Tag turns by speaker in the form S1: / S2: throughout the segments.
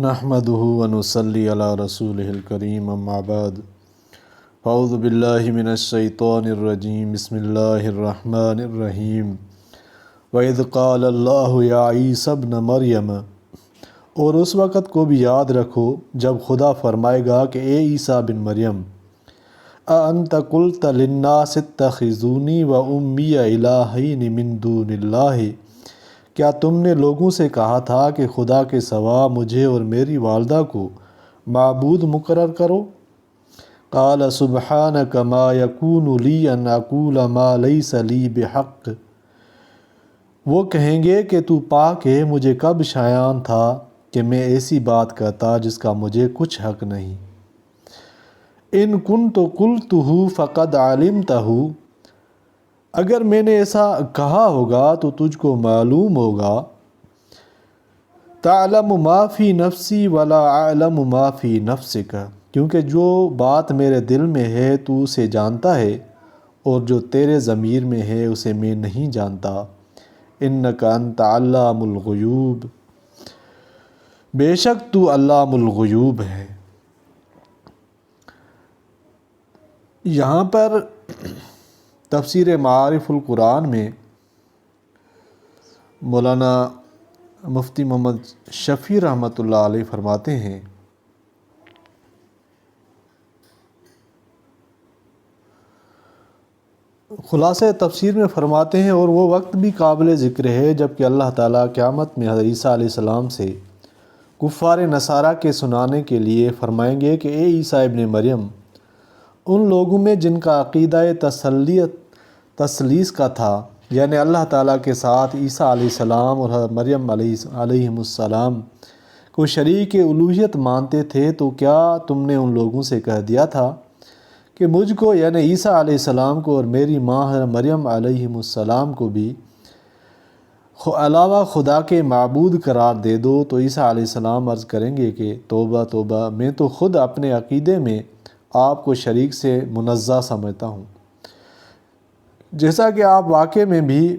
S1: نحمدہ ونصلی علی رسولہ الکریم اما بعد اعوذ باللہ من الشیطان الرجیم بسم اللہ الرحمن الرحیم وَإِذْ قَالَ اللَّهُ يَا عِيسَى ابْنَ مَرْيَمَ، اور اس وقت کو بھی یاد رکھو جب خدا فرمائے گا کہ اے عیسیٰ بن مریم، أَأَنْتَ قُلْتَ لِلنَّاسِ اتَّخِذُونِي وَأُمِّيَ إِلَٰهَيْنِ مِن دُونِ اللَّهِ، کیا تم نے لوگوں سے کہا تھا کہ خدا کے سوا مجھے اور میری والدہ کو معبود مقرر کرو؟ قال سبحانک ما یکون لی ان اقول ما لیس لی بحق، وہ کہیں گے کہ تو پاک ہے، مجھے کب شایان تھا کہ میں ایسی بات کہتا جس کا مجھے کچھ حق نہیں۔ ان کنت قلتہ فقد علمتہ، اگر میں نے ایسا کہا ہوگا تو تجھ کو معلوم ہوگا۔ تعلم ما فی نفسی ولا اعلم ما فی نفسک، کیونکہ جو بات میرے دل میں ہے تو اسے جانتا ہے، اور جو تیرے ضمیر میں ہے اسے میں نہیں جانتا۔ انک انت علام الغیوب، بے شک تو علام الغیوب ہے۔ یہاں پر تفسیر معارف القرآن میں مولانا مفتی محمد شفیع رحمۃ اللہ علیہ فرماتے ہیں خلاصہ تفسیر میں فرماتے ہیں، اور وہ وقت بھی قابل ذکر ہے جب کہ اللہ تعالیٰ قیامت میں حضرت عیسیٰ علیہ السلام سے کفار نصارہ کے سنانے کے لیے فرمائیں گے کہ اے عیسیٰ ابن مریم، ان لوگوں میں جن کا عقیدہ تثلیث کا تھا، یعنی اللہ تعالیٰ کے ساتھ عیسیٰ علیہ السلام اور حضرت مریم علیہم السلام کو شریک الوہیت مانتے تھے، تو کیا تم نے ان لوگوں سے کہہ دیا تھا کہ مجھ کو یعنی عیسیٰ علیہ السلام کو اور میری ماں حضرت مریم علیہم السلام کو بھی علاوہ خدا کے معبود قرار دے دو؟ تو عیسیٰ علیہ السلام عرض کریں گے کہ توبہ توبہ، میں تو خود اپنے عقیدے میں آپ کو شریک سے منزہ سمجھتا ہوں، جیسا کہ آپ واقع میں بھی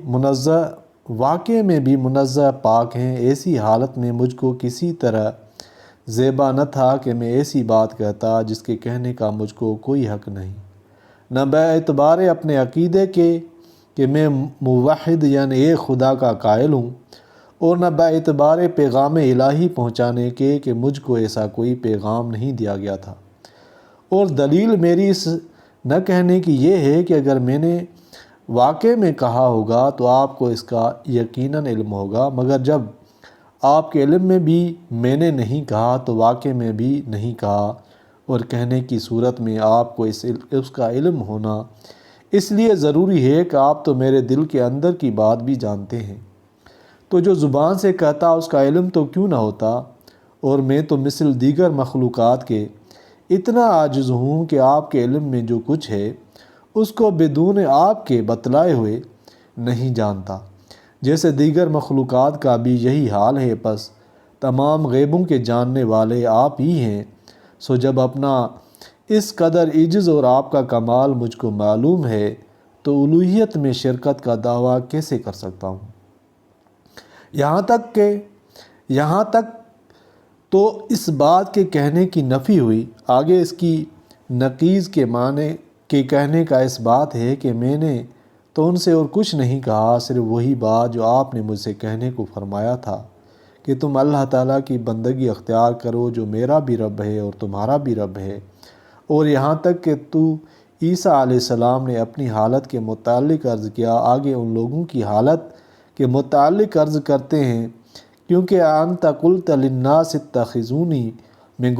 S1: منزہ پاک ہیں۔ ایسی حالت میں مجھ کو کسی طرح زیبا نہ تھا کہ میں ایسی بات کہتا جس کے کہنے کا مجھ کو کوئی حق نہیں، نہ بے اعتبار اپنے عقیدے کے کہ میں موحد یعنی ایک خدا کا قائل ہوں، اور نہ بے اعتبار پیغام الہی پہنچانے کے کہ مجھ کو ایسا کوئی پیغام نہیں دیا گیا تھا۔ اور دلیل میری اس نہ کہنے کی یہ ہے کہ اگر میں نے واقع میں کہا ہوگا تو آپ کو اس کا یقیناً علم ہوگا، مگر جب آپ کے علم میں بھی میں نے نہیں کہا تو واقع میں بھی نہیں کہا، اور کہنے کی صورت میں آپ کو اس کا علم ہونا اس لیے ضروری ہے کہ آپ تو میرے دل کے اندر کی بات بھی جانتے ہیں، تو جو زبان سے کہتا اس کا علم تو کیوں نہ ہوتا؟ اور میں تو مثل دیگر مخلوقات کے اتنا عاجز ہوں کہ آپ کے علم میں جو کچھ ہے اس کو بدون آپ کے بتلائے ہوئے نہیں جانتا، جیسے دیگر مخلوقات کا بھی یہی حال ہے۔ پس تمام غیبوں کے جاننے والے آپ ہی ہیں، سو جب اپنا اس قدر عجز اور آپ کا کمال مجھ کو معلوم ہے تو الوہیت میں شرکت کا دعویٰ کیسے کر سکتا ہوں؟ یہاں تک تو اس بات کے کہنے کی نفی ہوئی، آگے اس کی نقیض کے معنی کے کہنے کا اس بات ہے کہ میں نے تو ان سے اور کچھ نہیں کہا، صرف وہی بات جو آپ نے مجھ سے کہنے کو فرمایا تھا کہ تم اللہ تعالیٰ کی بندگی اختیار کرو جو میرا بھی رب ہے اور تمہارا بھی رب ہے۔ اور یہاں تک کہ تو عیسیٰ علیہ السلام نے اپنی حالت کے متعلق عرض کیا، آگے ان لوگوں کی حالت کے متعلق عرض کرتے ہیں، کیونکہ انت قلت للناس اتخذونی میں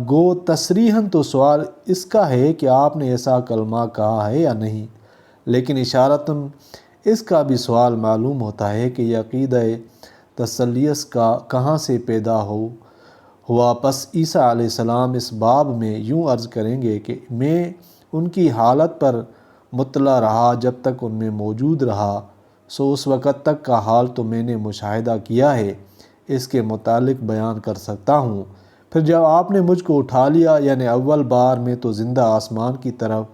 S1: گو تصریحاً تو سوال اس کا ہے کہ آپ نے ایسا کلمہ کہا ہے یا نہیں، لیکن اشارتاً اس کا بھی سوال معلوم ہوتا ہے کہ یہ عقیدہ تثلیث کا کہاں سے پیدا ہوا۔ پس عیسیٰ علیہ السلام اس باب میں یوں عرض کریں گے کہ میں ان کی حالت پر مطلع رہا جب تک ان میں موجود رہا، سو اس وقت تک کا حال تو میں نے مشاہدہ کیا ہے، اس کے متعلق بیان کر سکتا ہوں۔ پھر جب آپ نے مجھ کو اٹھا لیا، یعنی اول بار میں تو زندہ آسمان کی طرف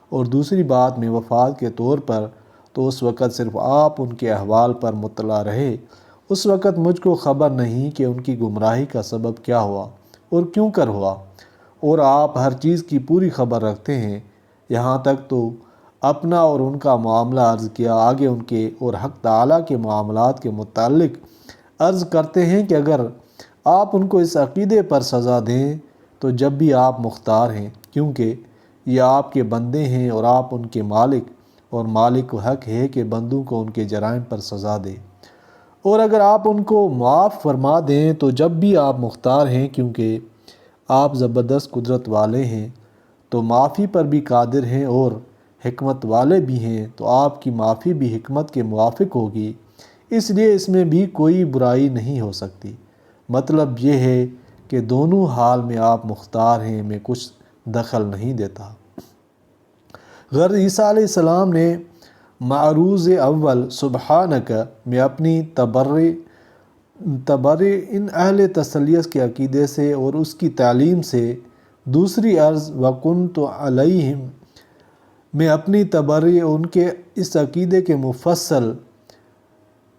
S1: اور دوسری بات میں وفات کے طور پر، تو اس وقت صرف آپ ان کے احوال پر مطلع رہے، اس وقت مجھ کو خبر نہیں کہ ان کی گمراہی کا سبب کیا ہوا اور کیوں کر ہوا، اور آپ ہر چیز کی پوری خبر رکھتے ہیں۔ یہاں تک تو اپنا اور ان کا معاملہ عرض کیا، آگے ان کے اور حق تعالیٰ کے معاملات کے متعلق عرض کرتے ہیں کہ اگر آپ ان کو اس عقیدے پر سزا دیں تو جب بھی آپ مختار ہیں، کیونکہ یہ آپ کے بندے ہیں اور آپ ان کے مالک، اور مالک کو حق ہے کہ بندوں کو ان کے جرائم پر سزا دے، اور اگر آپ ان کو معاف فرما دیں تو جب بھی آپ مختار ہیں، کیونکہ آپ زبردست قدرت والے ہیں تو معافی پر بھی قادر ہیں اور حکمت والے بھی ہیں، تو آپ کی معافی بھی حکمت کے موافق ہوگی، اس لیے اس میں بھی کوئی برائی نہیں ہو سکتی۔ مطلب یہ ہے کہ دونوں حال میں آپ مختار ہیں، میں کچھ دخل نہیں دیتا۔ غرض عیسیٰ علیہ السلام نے معروض اول سبحانک میں اپنی تبرئ ان اہل تثلیث کے عقیدے سے اور اس کی تعلیم سے، دوسری عرض وکنت علیہم میں اپنی تبرئ ان کے اس عقیدے کے مفصل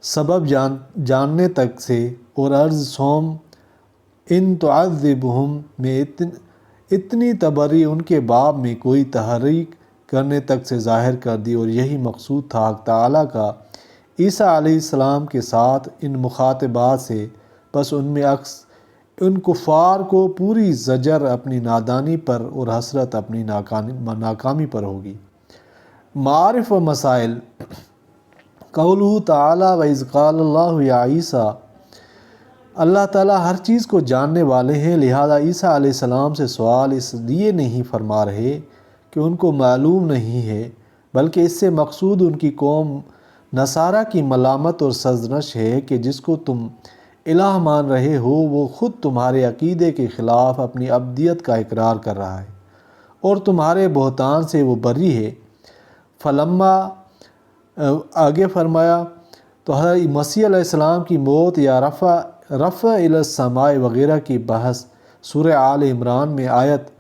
S1: سبب جاننے تک سے، اور عرض سوم ان تعذبہم میں اتنی تبرئ ان کے باب میں کوئی تحریک کرنے تک سے ظاہر کر دی، اور یہی مقصود تھا حق تعالیٰ کا عیسیٰ علیہ السلام کے ساتھ ان مخاطبات سے۔ بس ان میں ان کفار کو پوری زجر اپنی نادانی پر اور حسرت اپنی ناکامی پر ہوگی۔ معارف و مسائل۔ قولہ تعالیٰ وَإِذْ قَالَ اللَّهُ يَا عِيسَىٰ، اللہ تعالیٰ ہر چیز کو جاننے والے ہیں، لہذا عیسیٰ علیہ السلام سے سوال اس لیے نہیں فرما رہے کہ ان کو معلوم نہیں ہے، بلکہ اس سے مقصود ان کی قوم نصارہ کی ملامت اور سرزنش ہے کہ جس کو تم الہ مان رہے ہو وہ خود تمہارے عقیدے کے خلاف اپنی عبدیت کا اقرار کر رہا ہے اور تمہارے بہتان سے وہ بری ہے۔ فلما آگے فرمایا تو حضرت مسیح علیہ السلام کی موت یا رفع الی السماء وغیرہ کی بحث سورہ آل عمران میں آیت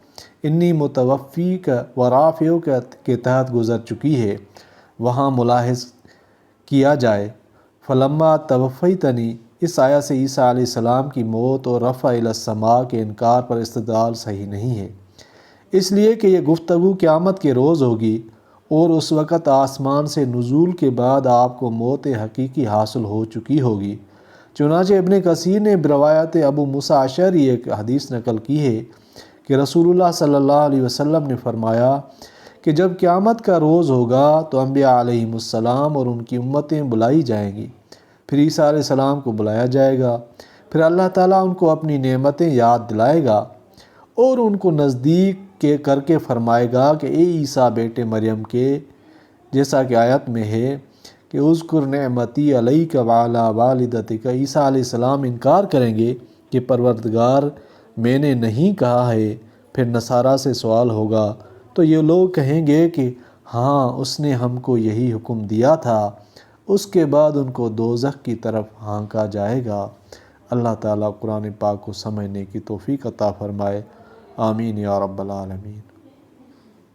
S1: انی متوفیک و رافعک کے تحت گزر چکی ہے، وہاں ملاحظ کیا جائے۔ فلما توفیتنی، اس آیت سے عیسیٰ علیہ السلام کی موت اور رفع الی السماء کے انکار پر استدلال صحیح نہیں ہے، اس لیے کہ یہ گفتگو قیامت کے روز ہوگی، اور اس وقت آسمان سے نزول کے بعد آپ کو موت حقیقی حاصل ہو چکی ہوگی۔ چنانچہ ابن کثیر نے بروایت ابو موسیٰ اشعری ایک حدیث نقل کی ہے کہ رسول اللہ صلی اللہ علیہ وسلم نے فرمایا کہ جب قیامت کا روز ہوگا تو انبیاء علیہم السلام اور ان کی امتیں بلائی جائیں گی، پھر عیسیٰ علیہ السلام کو بلایا جائے گا، پھر اللہ تعالیٰ ان کو اپنی نعمتیں یاد دلائے گا اور ان کو نزدیک کر کے فرمائے گا کہ اے عیسیٰ بیٹے مریم کے، جیسا کہ آیت میں ہے کہ اذکر نعمتی علیک وعلی والدتک۔ عیسیٰ علیہ السلام انکار کریں گے کہ پروردگار میں نے نہیں کہا ہے، پھر نصارہ سے سوال ہوگا تو یہ لوگ کہیں گے کہ ہاں اس نے ہم کو یہی حکم دیا تھا، اس کے بعد ان کو دوزخ کی طرف ہانکا جائے گا۔ اللہ تعالیٰ قرآن پاک کو سمجھنے کی توفیق عطا فرمائے، آمین یا رب العالمین۔